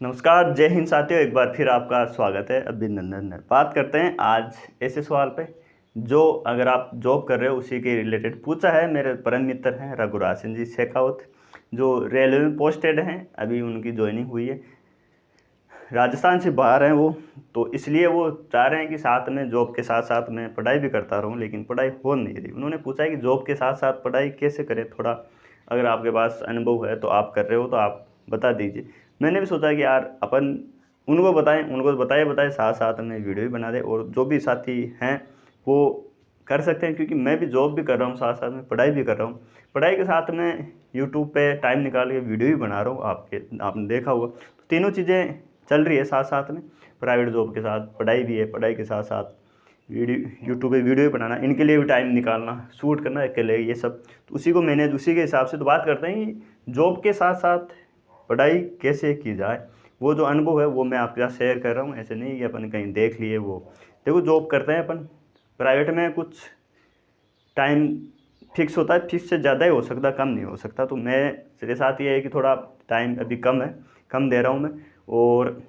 नमस्कार, जय हिंद साथियों। एक बार फिर आपका स्वागत है अभिनंदन। बात करते हैं आज ऐसे सवाल पे जो अगर आप जॉब कर रहे हो उसी के रिलेटेड पूछा है। मेरे परम मित्र हैं रघुराज सिंह जी शेखावत, जो रेलवे में पोस्टेड हैं। अभी उनकी ज्वाइनिंग हुई है, राजस्थान से बाहर हैं वो, तो इसलिए वो चाह रहे हैं कि साथ में जॉब के साथ साथ मैं पढ़ाई भी करता रहूं, लेकिन पढ़ाई हो नहीं रही। उन्होंने पूछा है कि जॉब के साथ साथ पढ़ाई कैसे करें। थोड़ा अगर आपके पास अनुभव है तो आप कर रहे हो तो आप बता दीजिए। मैंने भी सोचा कि यार अपन उनको बताए साथ साथ में वीडियो भी बना दे, और जो भी साथी हैं वो कर सकते हैं, क्योंकि मैं भी जॉब भी कर रहा हूँ, साथ साथ में पढ़ाई भी कर रहा हूँ। पढ़ाई के साथ में यूट्यूब पे टाइम निकाल के वीडियो भी बना रहा हूँ। आपने देखा होगा, तो तीनों चीज़ें चल रही है साथ साथ में। प्राइवेट जॉब के साथ पढ़ाई भी है, पढ़ाई के साथ साथ वीडियो यूट्यूब पे वीडियो भी बनाना, इनके लिए भी टाइम निकालना, शूट करना अकेले, ये सब तो उसी को मैनेज उसी के हिसाब से तो बात करते हैं कि जॉब के साथ साथ पढ़ाई कैसे की जाए। वो जो अनुभव है वो मैं आपके साथ शेयर कर रहा हूँ। ऐसे नहीं कि अपन कहीं देख लिए। वो देखो, जॉब करते हैं अपन प्राइवेट में, कुछ टाइम फिक्स होता है, फिक्स से ज़्यादा ही हो सकता, कम नहीं हो सकता। तो मेरे साथ ये है कि थोड़ा टाइम अभी कम है, कम दे रहा हूँ मैं। और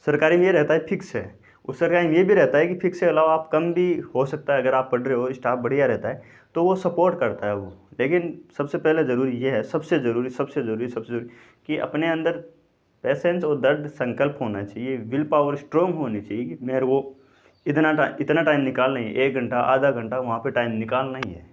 सरकारी में ये रहता है फिक्स है, उस सरकारी में ये भी रहता है कि फिक्स के अलावा आप कम भी हो सकता है। अगर आप पढ़ रहे हो, स्टाफ बढ़िया रहता है तो वो सपोर्ट करता है वो। लेकिन सबसे पहले ज़रूरी ये है, सबसे ज़रूरी कि अपने अंदर पेशेंस और दृढ़ संकल्प होना चाहिए, विल पावर स्ट्रॉन्ग होनी चाहिए कि मेरे को इतना टाइम निकालना ही है, 1 घंटा आधा घंटा वहाँ पे टाइम निकालना ही है।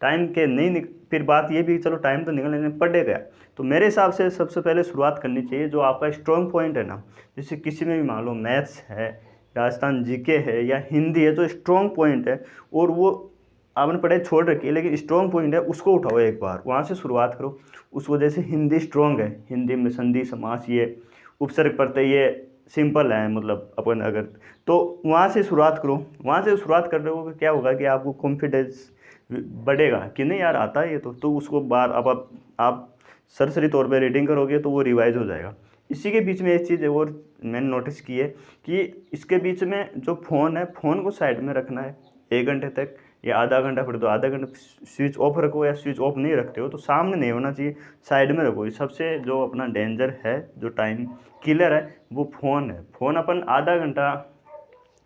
टाइम के नहीं फिर बात ये भी, चलो टाइम तो निकलने पड़ेगा। तो मेरे हिसाब से सबसे पहले शुरुआत करनी चाहिए जो आपका स्ट्रॉन्ग पॉइंट है ना। जैसे किसी में भी मान लो मैथ्स है, राजस्थान जीके है या हिंदी है, जो स्ट्रॉन्ग पॉइंट है और वो आपने पढ़ाई छोड़ रखी है लेकिन स्ट्रॉन्ग पॉइंट है, उसको उठाओ, एक बार वहाँ से शुरुआत करो। उस वजह से हिंदी स्ट्रॉन्ग है, हिंदी में संधि समास, ये उपसर्ग प्रत्यय ये सिंपल है, मतलब अपन अगर तो वहाँ से शुरुआत करो। वहाँ से शुरुआत कर रहे हो तो क्या होगा कि आपको कॉन्फिडेंस बढ़ेगा कि नहीं यार आता है ये तो उसको बार अब आप सरसरी तौर पे रीडिंग करोगे तो वो रिवाइज हो जाएगा। इसी के बीच में एक चीज़ और मैंने नोटिस की है कि इसके बीच में जो फ़ोन है, फ़ोन को साइड में रखना है 1 घंटे तक या आधा घंटा, फिर तो आधा घंटा स्विच ऑफ रखो, या स्विच ऑफ नहीं रखते हो तो सामने नहीं होना चाहिए, साइड में रखो। ये सबसे जो अपना डेंजर है, जो टाइम किलर है, वो फ़ोन है। फ़ोन अपन आधा घंटा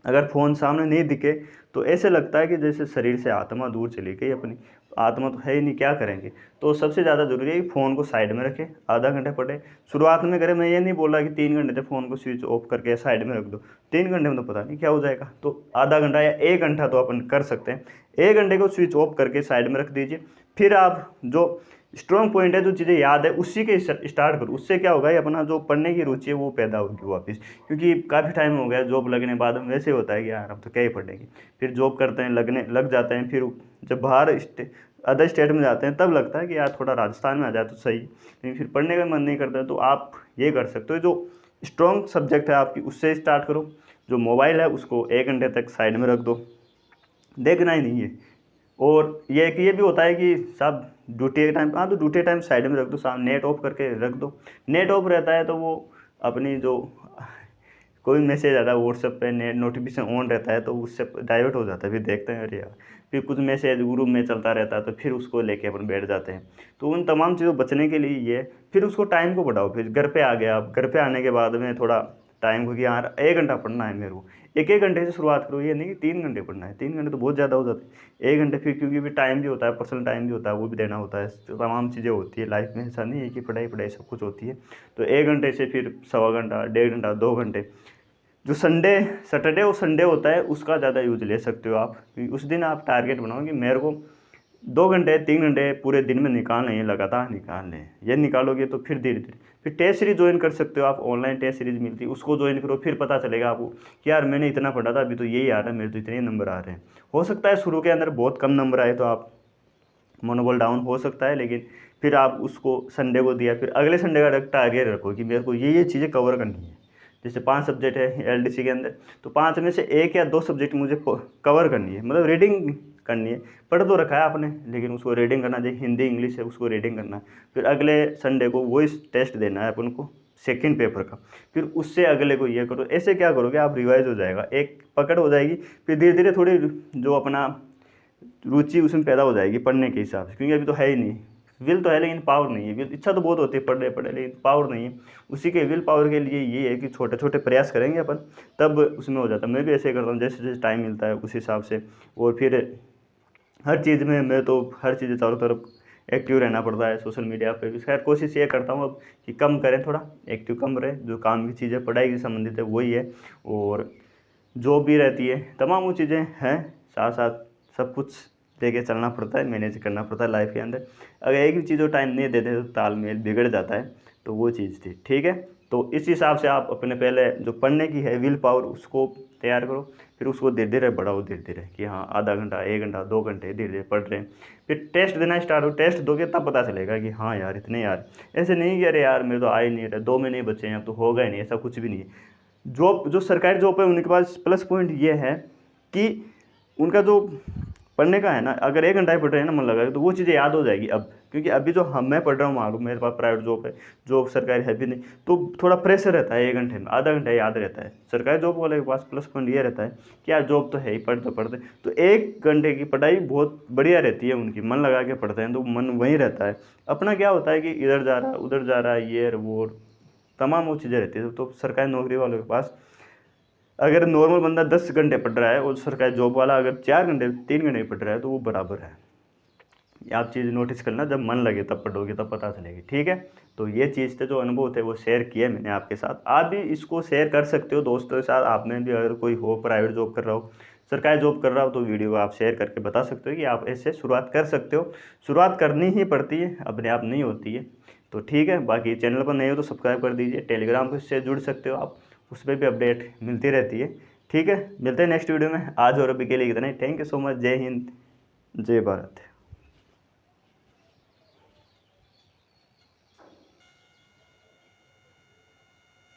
अगर फ़ोन सामने नहीं दिखे तो ऐसे लगता है कि जैसे शरीर से आत्मा दूर चली गई अपनी। आत्मा तो है ही नहीं, क्या करेंगे। तो सबसे ज़्यादा ज़रूरी है कि फ़ोन को साइड में रखें, आधा घंटा पढ़े, शुरुआत में करें। मैं ये नहीं बोल रहा कि 3 घंटे तक फ़ोन को स्विच ऑफ करके साइड में रख दो, 3 घंटे में तो पता नहीं क्या हो जाएगा। तो आधा घंटा या 1 घंटा तो अपन कर सकते हैं। 1 घंटे को स्विच ऑफ करके साइड में रख दीजिए। फिर आप जो स्ट्रॉन्ग पॉइंट है, जो चीज़ें याद है, उसी के स्टार्ट करो। उससे क्या होगा, ये अपना जो पढ़ने की रुचि है वो पैदा होगी वापस। क्योंकि काफ़ी टाइम हो गया जॉब लगने के बाद में वैसे होता है कि यार अब तो क्या ही पढ़ेंगे। फिर जॉब करते हैं, लग जाते हैं, फिर जब बाहर अदर स्टेट में जाते हैं तब लगता है कि यार थोड़ा राजस्थान में आ जाए तो सही, लेकिन फिर पढ़ने का मन नहीं करता है। तो आप ये कर सकते हो, जो स्ट्रॉन्ग सब्जेक्ट है आपकी उससे स्टार्ट करो। जो मोबाइल है उसको 1 घंटे तक साइड में रख दो, देखना ही नहीं है। और ये भी होता है कि सब ड्यूटी के टाइम, हाँ तो ड्यूटी टाइम साइड में रख दो, सामने नेट ऑफ करके रख दो। नेट ऑफ रहता है तो वो अपनी जो कोई मैसेज आता है व्हाट्सएप पे, नेट नोटिफिकेशन ऑन रहता है तो उससे डाइवर्ट हो जाता है। फिर देखते हैं अरे यार, फिर कुछ मैसेज ग्रुप में चलता रहता है तो फिर उसको लेके अपन बैठ जाते हैं। तो उन तमाम चीज़ों बचने के लिए ये, फिर उसको टाइम को बढ़ाओ। फिर घर पे आ गया, आप घर पे आने के बाद में थोड़ा टाइम को कि यार 1 घंटा पढ़ना है मेरे को, एक घंटे से शुरुआत करो। ये नहीं कि 3 घंटे पढ़ना है, 3 घंटे तो बहुत ज़्यादा हो जाते हैं। 1 घंटे फिर, क्योंकि भी टाइम भी होता है, पर्सनल टाइम भी होता है, वो भी देना होता है। तो तमाम चीज़ें होती है लाइफ में, ऐसा नहीं है कि पढ़ाई पढ़ाई सब कुछ होती है। तो 1 घंटे से फिर 1.25 घंटा, 1.5 घंटा, 2 घंटे। जो सैटरडे और संडे होता है उसका ज़्यादा यूज ले सकते हो आप, क्योंकि उस दिन आप टारगेट बनाओ कि मेरे को 2 घंटे 3 घंटे पूरे दिन में निकालना है, लगातार निकालने हैं। ये निकालोगे तो फिर धीरे धीरे फिर टेस्ट सीरीज ज्वाइन कर सकते हो आप। ऑनलाइन टेस्ट सीरीज मिलती है, उसको ज्वाइन करो, फिर पता चलेगा आपको कि यार मैंने इतना पढ़ा था, अभी तो यही आ रहा है, मेरे तो इतने नंबर आ रहे हैं। हो सकता है शुरू के अंदर बहुत कम नंबर आए तो आप मनोबल डाउन हो सकता है, लेकिन फिर आप उसको संडे को दिया, फिर अगले संडे का टारगेट रखो कि मेरे को ये चीज़ें कवर करनी है। जैसे 5 सब्जेक्ट है एलडीसी के अंदर, तो 5 में से 1 या 2 सब्जेक्ट मुझे कवर करनी है, मतलब रीडिंग करनी है। पढ़ तो रखा है आपने लेकिन उसको रीडिंग करना चाहिए। हिंदी इंग्लिश है उसको रीडिंग करना है। फिर अगले संडे को वही टेस्ट देना है अपन को, सेकंड पेपर का। फिर उससे अगले को ये करो। ऐसे क्या करोगे आप, रिवाइज हो जाएगा, एक पकड़ हो जाएगी। फिर धीरे धीरे थोड़ी जो अपना रुचि उसमें पैदा हो जाएगी पढ़ने के हिसाब से, क्योंकि अभी तो है ही नहीं। विल तो है लेकिन पावर नहीं है। विल इच्छा तो बहुत होती है पढ़ रहे लेकिन पावर नहीं है। उसी के विल पावर के लिए ये है कि छोटे छोटे प्रयास करेंगे अपन, तब उसमें हो जाता है। मैं भी ऐसे करता हूँ, जैसे जैसे टाइम मिलता है उस हिसाब से। और फिर हर चीज़ में मैं तो हर चीज़ चारों तरफ एक्टिव रहना पड़ता है। सोशल मीडिया पे भी खैर कोशिश ये करता हूँ अब कि कम करें, थोड़ा एक्टिव कम रहे। जो काम की चीज़ें पढ़ाई से संबंधित है वही है, और जो भी रहती है तमाम वो चीज़ें हैं। साथ साथ सब कुछ लेके चलना पड़ता है, मैनेज करना पड़ता है लाइफ के अंदर। अगर एक भी चीज़ को टाइम नहीं देते तो तालमेल बिगड़ जाता है। तो वो चीज़ थी, ठीक है। तो इस हिसाब से आप अपने पहले जो पढ़ने की है विल पावर उसको तैयार करो, फिर उसको धीरे धीरे बढ़ाओ, धीरे धीरे कि हाँ आधा घंटा, 1 घंटा, 2 घंटे धीरे धीरे पढ़ रहे हैं। फिर टेस्ट देना स्टार्ट हो, टेस्ट दोगे तब पता चलेगा कि हाँ यार इतने यार। ऐसे नहीं कि अरे यार मेरे तो आ ही नहीं रहे, 2 महीने ही बचे हैं अब तो होगा ही नहीं, ऐसा कुछ भी नहीं है। जॉब जो सरकारी जॉब है उनके पास प्लस पॉइंट ये है कि उनका जो पढ़ने का है ना, अगर 1 घंटा ही पढ़ रहे हैं ना मन लगा के, तो वो चीज़ें याद हो जाएगी अब। क्योंकि अभी जो मैं पढ़ रहा हूँ, मालूम मेरे पास प्राइवेट जॉब है, जॉब सरकारी है भी नहीं, तो थोड़ा प्रेशर रहता है। 1 घंटे में आधा घंटा याद रहता है। सरकारी जॉब वाले के पास प्लस पॉइंट ये रहता है कि यार जॉब तो है ही, पढ़ते पढ़ते तो 1 घंटे की पढ़ाई बहुत बढ़िया रहती है उनकी। मन लगा के पढ़ते हैं तो मन वहीं रहता है। अपना क्या होता है कि इधर जा रहा है उधर जा रहा है, ये वो तमाम वो चीज़ें रहती है। तो सरकारी नौकरी वालों के पास अगर नॉर्मल बंदा 10 घंटे पढ़ रहा है और सरकारी जॉब वाला अगर 4 घंटे 3 घंटे पढ़ रहा है तो वो बराबर है। आप चीज़ नोटिस करना, जब मन लगे तब पढ़ोगे तब पता चलेगी, ठीक है। तो ये चीज़ थे जो अनुभव थे वो शेयर किए मैंने आपके साथ। आप भी इसको शेयर कर सकते हो दोस्तों के साथ। आपने भी अगर कोई हो प्राइवेट जॉब कर रहा हो, सरकारी जॉब कर रहा हो, तो वीडियो आप शेयर करके बता सकते हो कि आप ऐसे शुरुआत कर सकते हो। शुरुआत करनी ही पड़ती है, अपने आप नहीं होती है। तो ठीक है, बाकी चैनल पर नए हो तो सब्सक्राइब कर दीजिए। टेलीग्राम से जुड़ सकते हो आप, उस पर भी अपडेट मिलती रहती है, ठीक है। मिलते हैं नेक्स्ट वीडियो में। आज और अभी के लिए इतना ही। Thank you so much. जय हिंद, जय भारत।